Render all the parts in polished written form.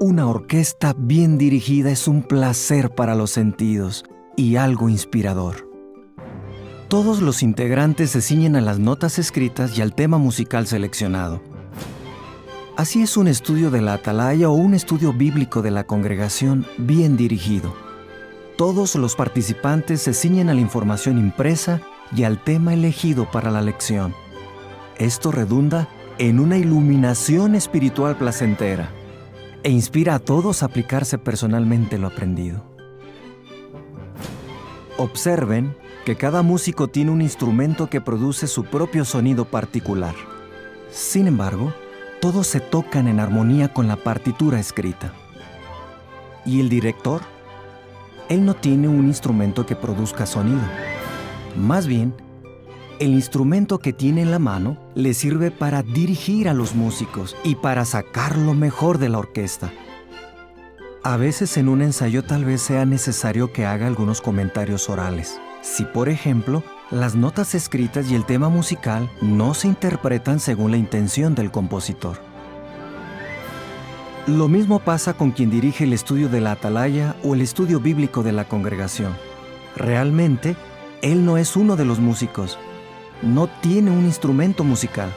Una orquesta bien dirigida es un placer para los sentidos y algo inspirador. Todos los integrantes se ciñen a las notas escritas y al tema musical seleccionado. Así es un estudio de la atalaya o un estudio bíblico de la congregación bien dirigido. Todos los participantes se ciñen a la información impresa y al tema elegido para la lección. Esto redunda en una iluminación espiritual placentera e inspira a todos a aplicarse personalmente lo aprendido. Observen que cada músico tiene un instrumento que produce su propio sonido particular. Sin embargo, todos se tocan en armonía con la partitura escrita. ¿Y el director? Él no tiene un instrumento que produzca sonido. Más bien, el instrumento que tiene en la mano le sirve para dirigir a los músicos y para sacar lo mejor de la orquesta. A veces en un ensayo tal vez sea necesario que haga algunos comentarios orales. Si, por ejemplo, las notas escritas y el tema musical no se interpretan según la intención del compositor. Lo mismo pasa con quien dirige el estudio de la atalaya o el estudio bíblico de la congregación. Realmente, él no es uno de los músicos. No tiene un instrumento musical.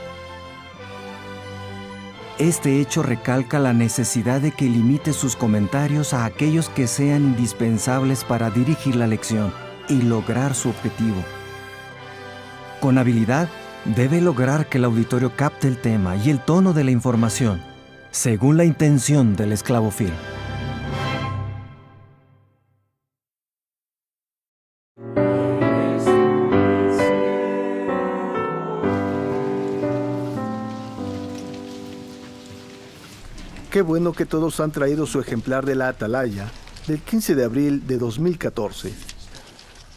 Este hecho recalca la necesidad de que limite sus comentarios a aquellos que sean indispensables para dirigir la lección y lograr su objetivo. Con habilidad, debe lograr que el auditorio capte el tema y el tono de la información, según la intención del esclavofil. Qué bueno que todos han traído su ejemplar de la atalaya del 15 de abril de 2014.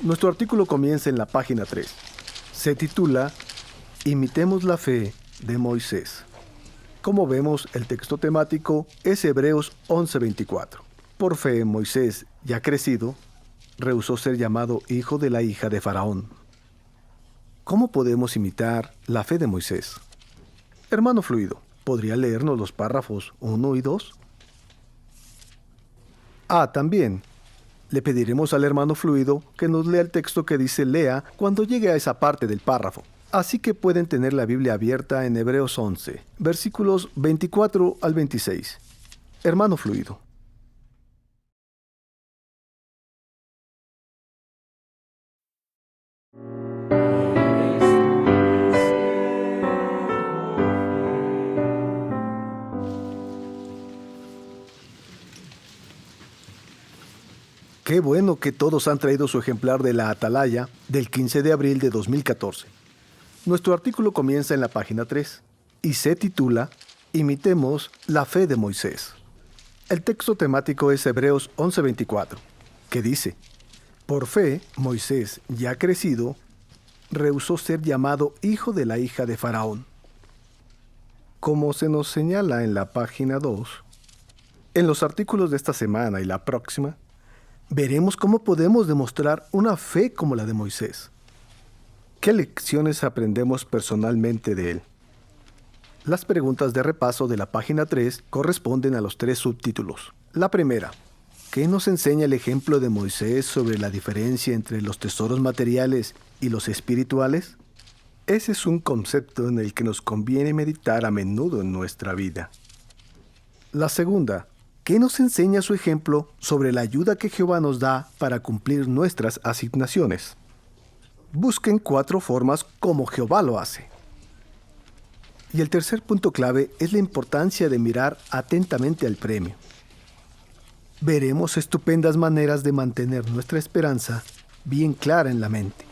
Nuestro artículo comienza en la página 3. Se titula Imitemos la fe de Moisés. Como vemos, el texto temático es Hebreos 11:24. Por fe, Moisés, ya crecido, rehusó ser llamado hijo de la hija de Faraón. ¿Cómo podemos imitar la fe de Moisés? Hermano Fluido, ¿podría leernos los párrafos 1 y 2? También, le pediremos al hermano Fluido que nos lea el texto que dice lea cuando llegue a esa parte del párrafo. Así que pueden tener la Biblia abierta en Hebreos 11, versículos 24 al 26. Hermano Fluido. Qué bueno que todos han traído su ejemplar de la atalaya del 15 de abril de 2014. Nuestro artículo comienza en la página 3 y se titula Imitemos la fe de Moisés. El texto temático es Hebreos 11:24, que dice: Por fe, Moisés, ya crecido, rehusó ser llamado hijo de la hija de Faraón. Como se nos señala en la página 2, en los artículos de esta semana y la próxima, veremos cómo podemos demostrar una fe como la de Moisés. ¿Qué lecciones aprendemos personalmente de él? Las preguntas de repaso de la página 3 corresponden a los 3 subtítulos. La primera, ¿qué nos enseña el ejemplo de Moisés sobre la diferencia entre los tesoros materiales y los espirituales? Ese es un concepto en el que nos conviene meditar a menudo en nuestra vida. La segunda, ¿qué nos enseña su ejemplo sobre la ayuda que Jehová nos da para cumplir nuestras asignaciones? Busquen 4 formas como Jehová lo hace. Y el tercer punto clave es la importancia de mirar atentamente al premio. Veremos estupendas maneras de mantener nuestra esperanza bien clara en la mente.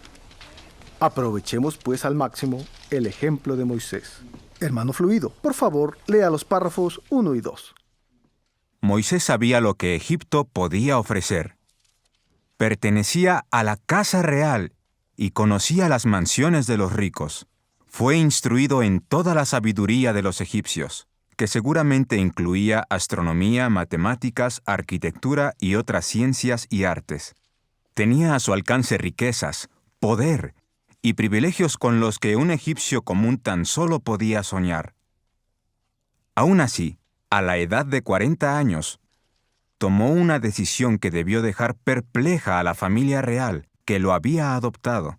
Aprovechemos pues al máximo el ejemplo de Moisés. Hermano Fluido, por favor, lea los párrafos 1 y 2. Moisés sabía lo que Egipto podía ofrecer. Pertenecía a la casa real y conocía las mansiones de los ricos. Fue instruido en toda la sabiduría de los egipcios, que seguramente incluía astronomía, matemáticas, arquitectura y otras ciencias y artes. Tenía a su alcance riquezas, poder y privilegios con los que un egipcio común tan solo podía soñar. Aún así, a la edad de 40 años, tomó una decisión que debió dejar perpleja a la familia real que lo había adoptado.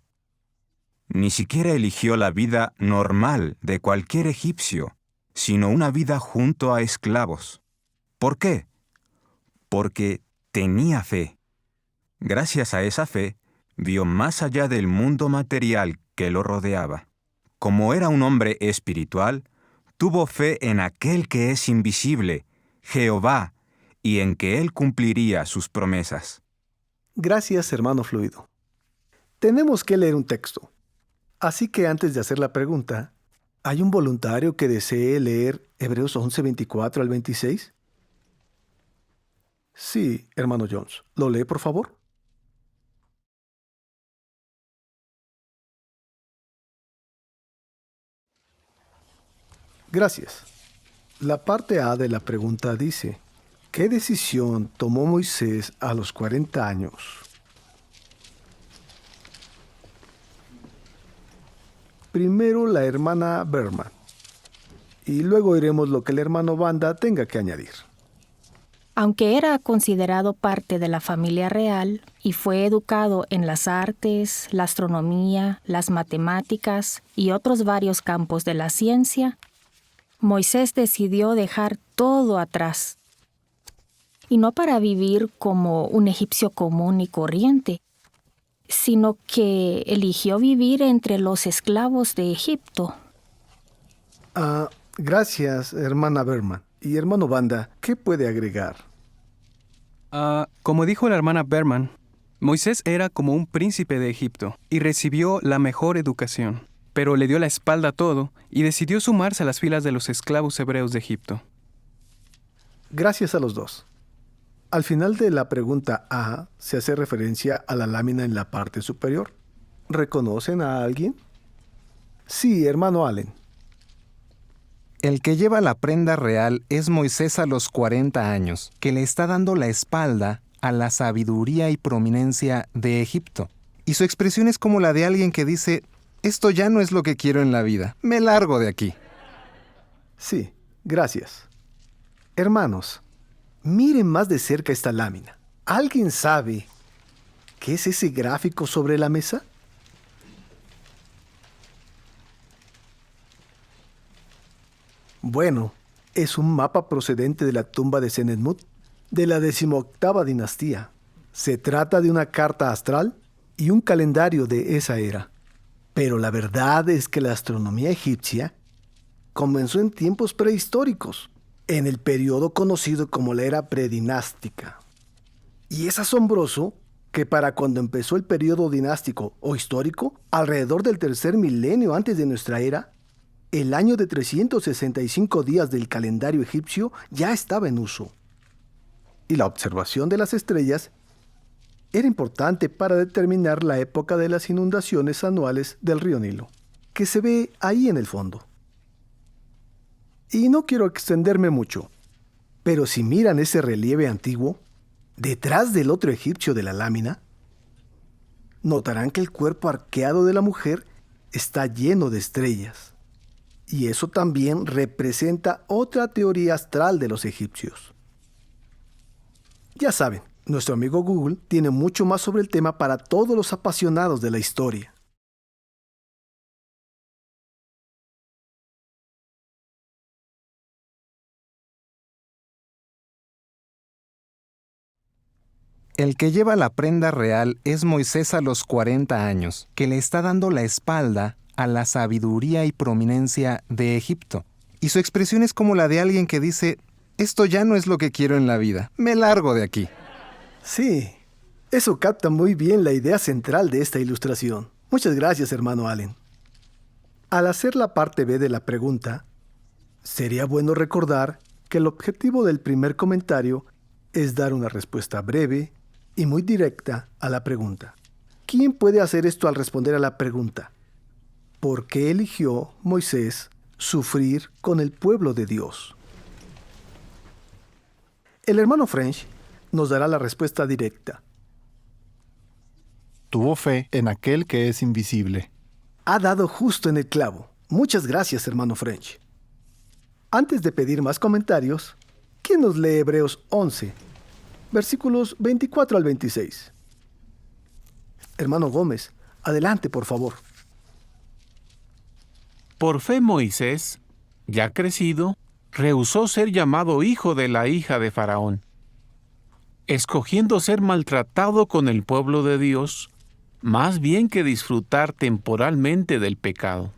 Ni siquiera eligió la vida normal de cualquier egipcio, sino una vida junto a esclavos. ¿Por qué? Porque tenía fe. Gracias a esa fe, vio más allá del mundo material que lo rodeaba. Como era un hombre espiritual, tuvo fe en aquel que es invisible, Jehová, y en que Él cumpliría sus promesas. Gracias, hermano Fluido. Tenemos que leer un texto. Así que antes de hacer la pregunta, ¿hay un voluntario que desee leer Hebreos 11, 24 al 26? Sí, hermano Jones. ¿Lo lee, por favor? Gracias. La parte A de la pregunta dice, ¿qué decisión tomó Moisés a los 40 años? Primero la hermana Berman, y luego oiremos lo que el hermano Banda tenga que añadir. Aunque era considerado parte de la familia real y fue educado en las artes, la astronomía, las matemáticas y otros varios campos de la ciencia, Moisés decidió dejar todo atrás. Y no para vivir como un egipcio común y corriente, sino que eligió vivir entre los esclavos de Egipto. Gracias, hermana Berman. Y hermano Banda, ¿qué puede agregar? Como dijo la hermana Berman, Moisés era como un príncipe de Egipto y recibió la mejor educación, pero le dio la espalda a todo y decidió sumarse a las filas de los esclavos hebreos de Egipto. Gracias a los dos. Al final de la pregunta A se hace referencia a la lámina en la parte superior. ¿Reconocen a alguien? Sí, hermano Allen. El que lleva la prenda real es Moisés a los 40 años, que le está dando la espalda a la sabiduría y prominencia de Egipto. Y su expresión es como la de alguien que dice, esto ya no es lo que quiero en la vida, me largo de aquí. Sí, gracias. Hermanos, miren más de cerca esta lámina. ¿Alguien sabe qué es ese gráfico sobre la mesa? Bueno, es un mapa procedente de la tumba de Senenmut, de la 18ª dinastía. Se trata de una carta astral y un calendario de esa era. Pero la verdad es que la astronomía egipcia comenzó en tiempos prehistóricos, en el periodo conocido como la era predinástica. Y es asombroso que para cuando empezó el periodo dinástico o histórico, alrededor del tercer milenio antes de nuestra era, el año de 365 días del calendario egipcio ya estaba en uso. Y la observación de las estrellas era importante para determinar la época de las inundaciones anuales del río Nilo, que se ve ahí en el fondo. Y no quiero extenderme mucho, pero si miran ese relieve antiguo, detrás del otro egipcio de la lámina, notarán que el cuerpo arqueado de la mujer está lleno de estrellas. Y eso también representa otra teoría astral de los egipcios. Ya saben, nuestro amigo Google tiene mucho más sobre el tema para todos los apasionados de la historia. El que lleva la prenda real es Moisés a los 40 años, que le está dando la espalda a la sabiduría y prominencia de Egipto. Y su expresión es como la de alguien que dice, esto ya no es lo que quiero en la vida, me largo de aquí. Sí, eso capta muy bien la idea central de esta ilustración. Muchas gracias, hermano Allen. Al hacer la parte B de la pregunta, sería bueno recordar que el objetivo del primer comentario es dar una respuesta breve y muy directa a la pregunta. ¿Quién puede hacer esto al responder a la pregunta? ¿Por qué eligió Moisés sufrir con el pueblo de Dios? El hermano French nos dará la respuesta directa. Tuvo fe en aquel que es invisible. Ha dado justo en el clavo. Muchas gracias, hermano French. Antes de pedir más comentarios, ¿Quién nos lee Hebreos 11, versículos 24 al 26? Hermano Gómez, adelante, por favor. Por fe Moisés, ya crecido, rehusó ser llamado hijo de la hija de Faraón, escogiendo ser maltratado con el pueblo de Dios, más bien que disfrutar temporalmente del pecado,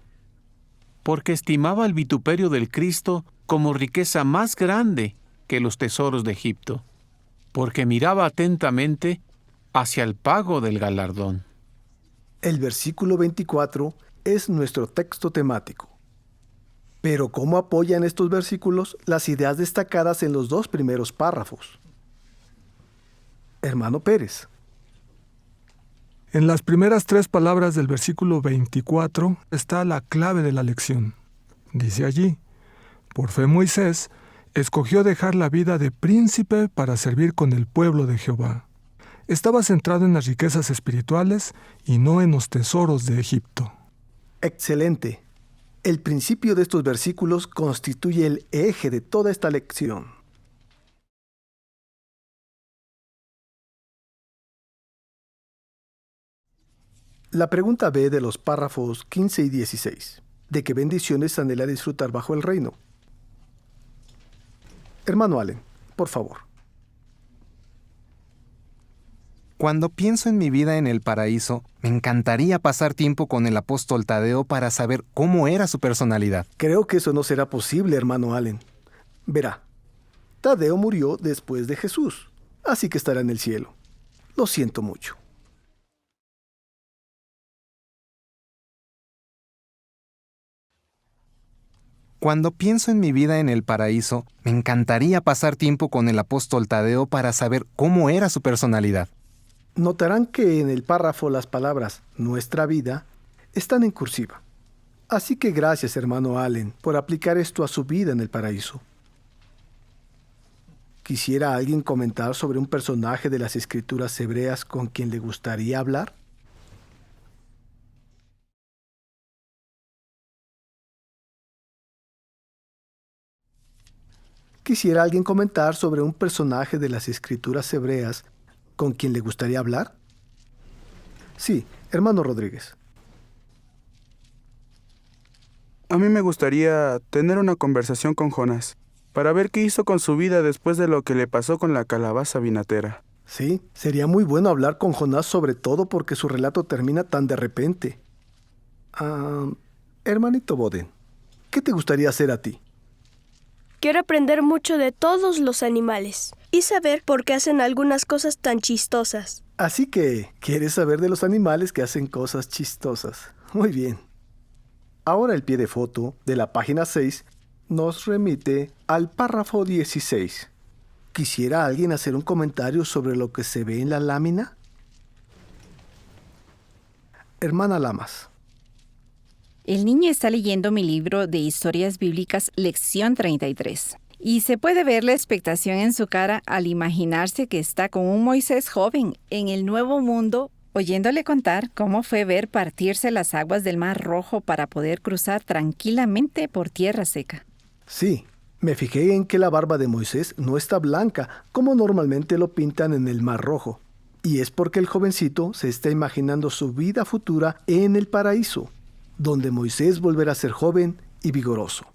porque estimaba el vituperio del Cristo como riqueza más grande que los tesoros de Egipto, porque miraba atentamente hacia el pago del galardón. El versículo 24 es nuestro texto temático. Pero ¿cómo apoyan estos versículos las ideas destacadas en los dos primeros párrafos? Hermano Pérez. En las primeras 3 palabras del versículo 24 está la clave de la lección. Dice allí: por fe Moisés escogió dejar la vida de príncipe para servir con el pueblo de Jehová. Estaba centrado en las riquezas espirituales y no en los tesoros de Egipto. Excelente. El principio de estos versículos constituye el eje de toda esta lección. La pregunta B de los párrafos 15 y 16. ¿De qué bendiciones anhela disfrutar bajo el reino? Hermano Allen, por favor. Cuando pienso en mi vida en el paraíso, me encantaría pasar tiempo con el apóstol Tadeo para saber cómo era su personalidad. Creo que eso no será posible, hermano Allen. Verá, Tadeo murió después de Jesús, así que estará en el cielo. Lo siento mucho. Cuando pienso en mi vida en el paraíso, me encantaría pasar tiempo con el apóstol Tadeo para saber cómo era su personalidad. Notarán que en el párrafo las palabras nuestra vida están en cursiva. Así que gracias, hermano Allen, por aplicar esto a su vida en el paraíso. ¿Quisiera alguien comentar sobre un personaje de las escrituras hebreas con quien le gustaría hablar? ¿Quisiera alguien comentar sobre un personaje de las escrituras hebreas con quien le gustaría hablar? Sí, hermano Rodríguez. A mí me gustaría tener una conversación con Jonás, para ver qué hizo con su vida después de lo que le pasó con la calabaza vinatera. Sí, sería muy bueno hablar con Jonás, sobre todo porque su relato termina tan de repente. Hermanito Boden, ¿qué te gustaría hacer a ti? Quiero aprender mucho de todos los animales y saber por qué hacen algunas cosas tan chistosas. Así que, ¿quieres saber de los animales que hacen cosas chistosas? Muy bien. Ahora el pie de foto de la página 6 nos remite al párrafo 16. ¿Quisiera alguien hacer un comentario sobre lo que se ve en la lámina? Hermana Lamas. El niño está leyendo mi libro de historias bíblicas, lección 33. Y se puede ver la expectación en su cara al imaginarse que está con un Moisés joven en el nuevo mundo, oyéndole contar cómo fue ver partirse las aguas del Mar Rojo para poder cruzar tranquilamente por tierra seca. Sí, me fijé en que la barba de Moisés no está blanca, como normalmente lo pintan en el Mar Rojo. Y es porque el jovencito se está imaginando su vida futura en el paraíso, donde Moisés volverá a ser joven y vigoroso.